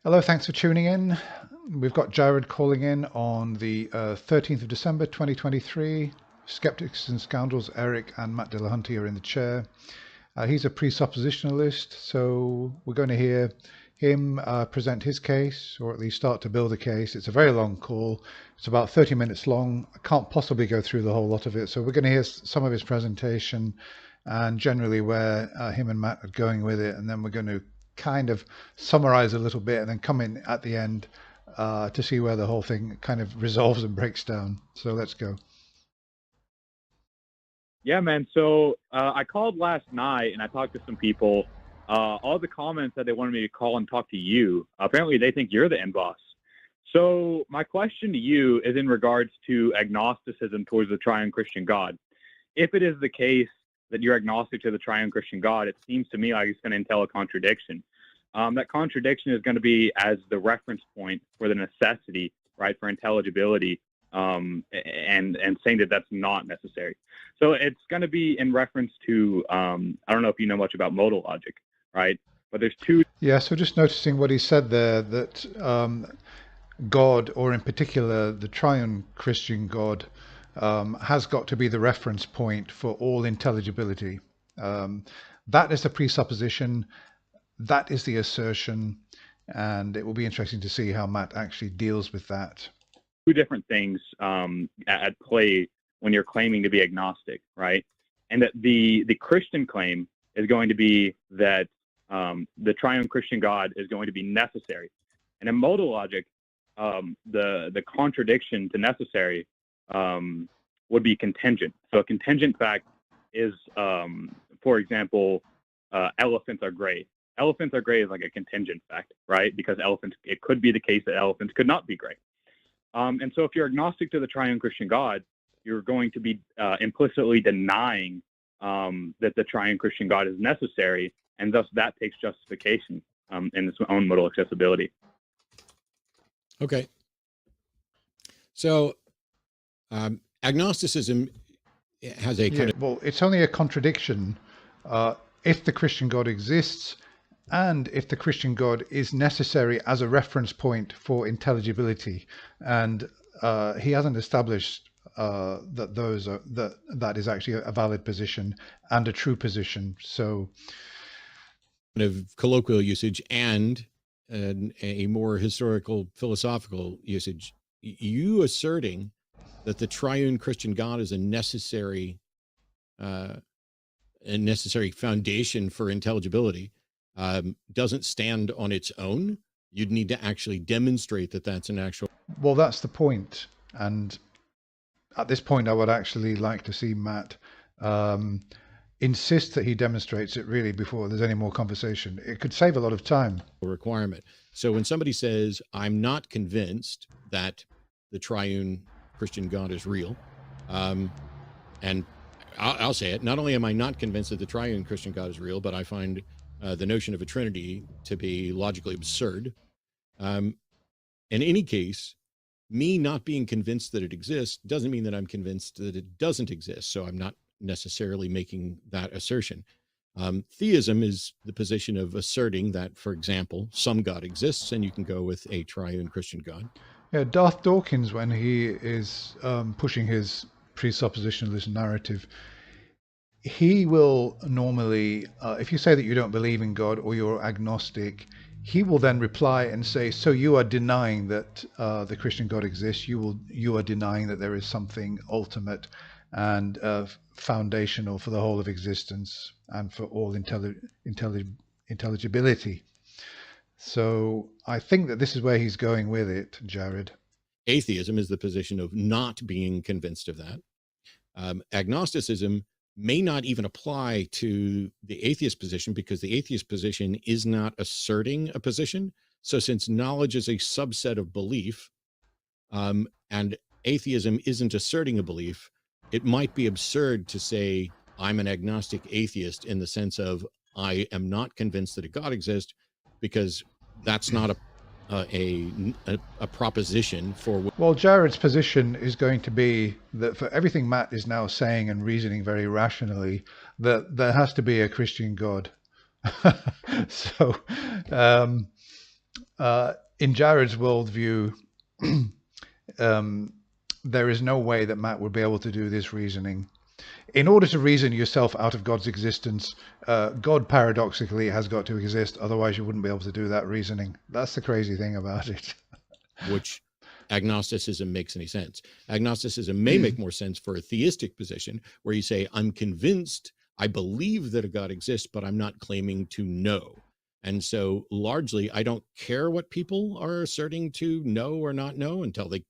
Hello, thanks for tuning in. We've got Jared calling in on the 13th of December 2023. Skeptics and Scoundrels, Eric and Matt Dillahunty are in the chair. He's a presuppositionalist, so we're going to hear him present his case, or at least start to build a case. It's a very long call. It's about 30 minutes long. I can't possibly go through the whole lot of it, so we're going to hear some of his presentation and generally where him and Matt are going with it, and then we're going to kind of summarize a little bit and then come in at the end to see where the whole thing kind of resolves and breaks down. So let's go. Yeah, man. So I called last night and I talked to some people. All the comments that they wanted me to call and talk to you, apparently they think you're the end boss. So my question to you is in regards to agnosticism towards the triune Christian God. If it is the case that you're agnostic to the triune Christian God, it seems to me like it's going to entail a contradiction. That contradiction is going to be as the reference point for the necessity, right, for intelligibility, and saying that that's not necessary. So it's going to be in reference to, I don't know if you know much about modal logic, right? But there's two. Yeah, so just noticing what he said there, that God, or in particular the triune Christian God, has got to be the reference point for all intelligibility. That is the presupposition, that is the assertion, and it will be interesting to see how Matt actually deals with that. Two different things at play when you're claiming to be agnostic, right? And that the Christian claim is going to be that the triune Christian God is going to be necessary. And in modal logic, the contradiction to necessary would be contingent. So a contingent fact is, for example, elephants are gray. Elephants are gray is like a contingent fact, right? Because elephants, it could be the case that elephants could not be gray. And so if you're agnostic to the triune Christian God, you're going to be implicitly denying that the triune Christian God is necessary, and thus that takes justification in its own modal accessibility. Okay. So agnosticism has a kind of... Well, it's only a contradiction if the Christian God exists and if the Christian God is necessary as a reference point for intelligibility. And he hasn't established that that is actually a valid position and a true position. So kind of colloquial usage and a more historical philosophical usage, you asserting that the triune Christian God is a necessary foundation for intelligibility doesn't stand on its own. You'd need to actually demonstrate that that's an actual... Well, that's the point. And at this point, I would actually like to see Matt insist that he demonstrates it really before there's any more conversation. It could save a lot of time. Requirement. So when somebody says, I'm not convinced that the triune Christian God is real, and I'll say it, not only am I not convinced that the triune Christian God is real, but I find the notion of a Trinity to be logically absurd. In any case, me not being convinced that it exists doesn't mean that I'm convinced that it doesn't exist. So I'm not necessarily making that assertion. Theism is the position of asserting that, for example, some God exists, and you can go with a triune Christian God. Yeah, Darth Dawkins, when he is pushing his presuppositionalist narrative, he will normally, if you say that you don't believe in God or you're agnostic, he will then reply and say, so you are denying that the Christian God exists. You are denying that there is something ultimate and foundational for the whole of existence and for all intelligibility. So I think that this is where he's going with it, Jared. Atheism is the position of not being convinced of that. Agnosticism may not even apply to the atheist position because the atheist position is not asserting a position. So since knowledge is a subset of belief, and atheism isn't asserting a belief, it might be absurd to say I'm an agnostic atheist in the sense of I am not convinced that a God exists, because that's not a proposition for... Well, Jared's position is going to be that for everything Matt is now saying and reasoning very rationally, that there has to be a Christian God. So in Jared's worldview, there is no way that Matt would be able to do this reasoning. In order to reason yourself out of God's existence, God paradoxically has got to exist. Otherwise, you wouldn't be able to do that reasoning. That's the crazy thing about it. Which agnosticism makes any sense. Agnosticism may make more sense for a theistic position where you say, I'm convinced, I believe that a God exists, but I'm not claiming to know. And so largely, I don't care what people are asserting to know or not know until they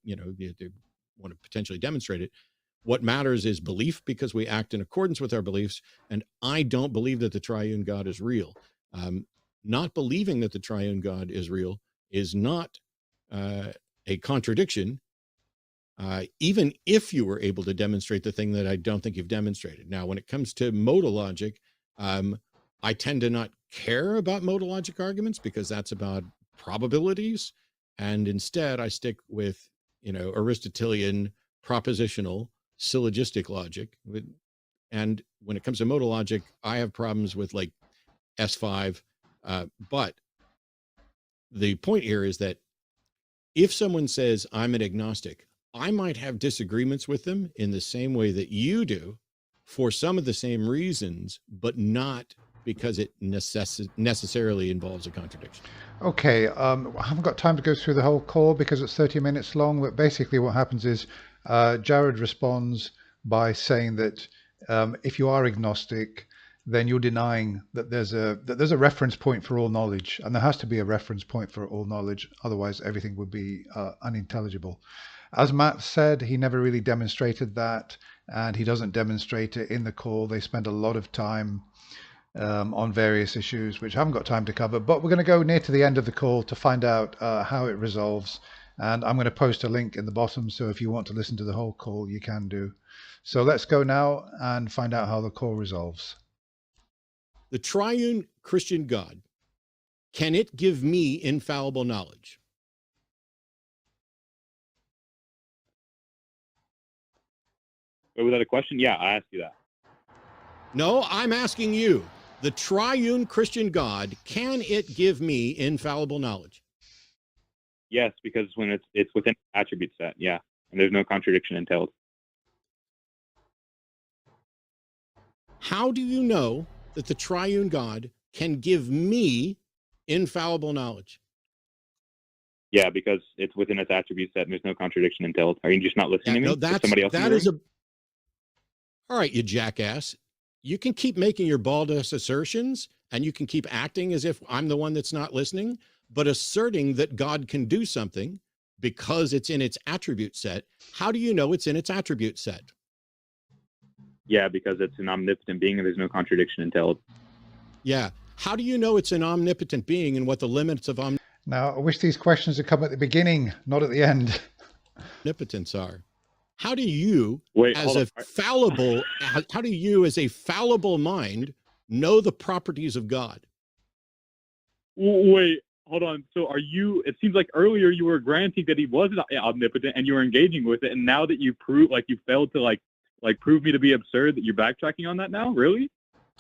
want to potentially demonstrate it. What matters is belief, because we act in accordance with our beliefs. And I don't believe that the triune God is real. Not believing that the triune God is real is not a contradiction, even if you were able to demonstrate the thing that I don't think you've demonstrated. Now, when it comes to modal logic, I tend to not care about modal logic arguments because that's about probabilities. And instead, I stick with, Aristotelian propositional syllogistic logic. And when it comes to modal logic, I have problems with like S5. But the point here is that if someone says I'm an agnostic, I might have disagreements with them in the same way that you do for some of the same reasons, but not because it necessarily involves a contradiction. Okay, I haven't got time to go through the whole call because it's 30 minutes long, but basically what happens is Jared responds by saying that if you are agnostic, then you're denying that there's a reference point for all knowledge, and there has to be a reference point for all knowledge, otherwise everything would be unintelligible. As Matt said, he never really demonstrated that, and he doesn't demonstrate it in the call. They spend a lot of time on various issues, which I haven't got time to cover, but we're going to go near to the end of the call to find out how it resolves. And I'm going to post a link in the bottom, so if you want to listen to the whole call, you can do. So let's go now and find out how the call resolves. The triune Christian God, can it give me infallible knowledge? Was that a question? Yeah, I asked you that. No, I'm asking you. The triune Christian God, can it give me infallible knowledge? Yes, because when it's within attribute set, yeah, and there's no contradiction entailed. How do you know that the triune God can give me infallible knowledge? Yeah, because it's within its attribute set and there's no contradiction entailed. Are you just not listening to me? No, that's somebody else. That is a. All right, you jackass. You can keep making your bald-ass assertions and you can keep acting as if I'm the one that's not listening, but asserting that God can do something because it's in its attribute set. How do you know it's in its attribute set? Yeah, because it's an omnipotent being and there's no contradiction entailed. Yeah. How do you know it's an omnipotent being and what the limits of Now, I wish these questions had come at the beginning, not at the end. omnipotence are? How do you, how do you as a fallible mind know the properties of God? Wait, hold on. So it seems like earlier you were granting that he was omnipotent and you were engaging with it. And now that you failed to prove me to be absurd, that you're backtracking on that now? Really?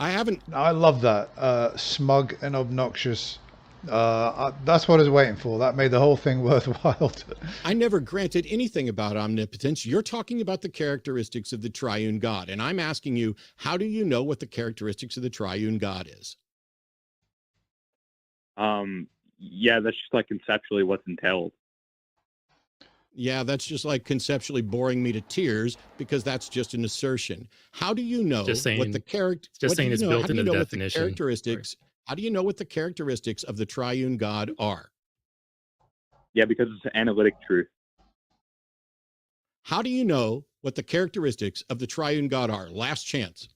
I haven't. I love that. Smug and obnoxious. That's what I was waiting for. That made the whole thing worthwhile. I never granted anything about omnipotence. You're talking about the characteristics of the triune God. And I'm asking you, how do you know what the characteristics of the triune God is? Yeah, that's just like conceptually what's entailed. Yeah, that's just like conceptually boring me to tears because that's just an assertion. How do you know what the character? Just saying it's built into the definition. Characteristics. Right. How do you know what the characteristics of the triune God are? Yeah, because it's an analytic truth. How do you know what the characteristics of the triune God are? Last chance.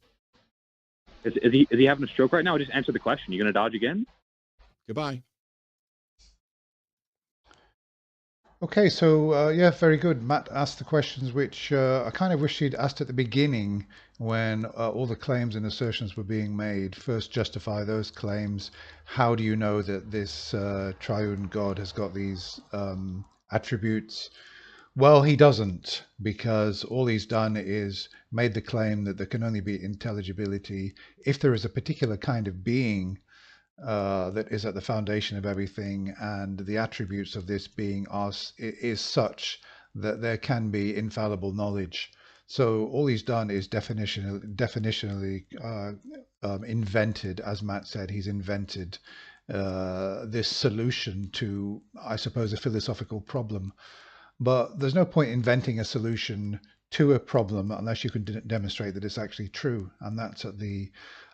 Is he having a stroke right now? Just answer the question. You going to dodge again? Goodbye. Okay, so yeah, very good. Matt asked the questions which I kind of wish he'd asked at the beginning when all the claims and assertions were being made. First, justify those claims. How do you know that this triune God has got these attributes? Well, he doesn't, because all he's done is made the claim that there can only be intelligibility if there is a particular kind of being that is at the foundation of everything, and the attributes of this being is such that there can be infallible knowledge. So all he's done is definitionally invented, as Matt said, he's invented this solution to, I suppose, a philosophical problem. But there's no point inventing a solution to a problem unless you can demonstrate that it's actually true. And that's at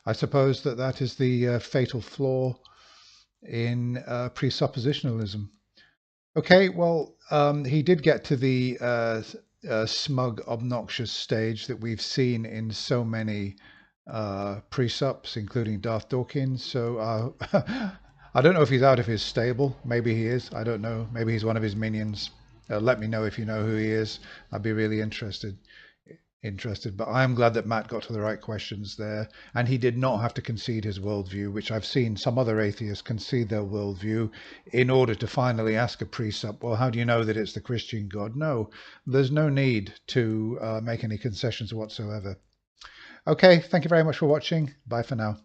I suppose that is the fatal flaw in presuppositionalism. Okay, well, he did get to the smug, obnoxious stage that we've seen in so many presups, including Darth Dawkins. So I don't know if he's out of his stable. Maybe he is. I don't know. Maybe he's one of his minions. Let me know if you know who he is. I'd be really interested. But I am glad that Matt got to the right questions there, and he did not have to concede his worldview, which I've seen some other atheists concede their worldview in order to finally ask a presup, well, how do you know that it's the Christian God? No, there's no need to make any concessions whatsoever. Okay, thank you very much for watching. Bye for now.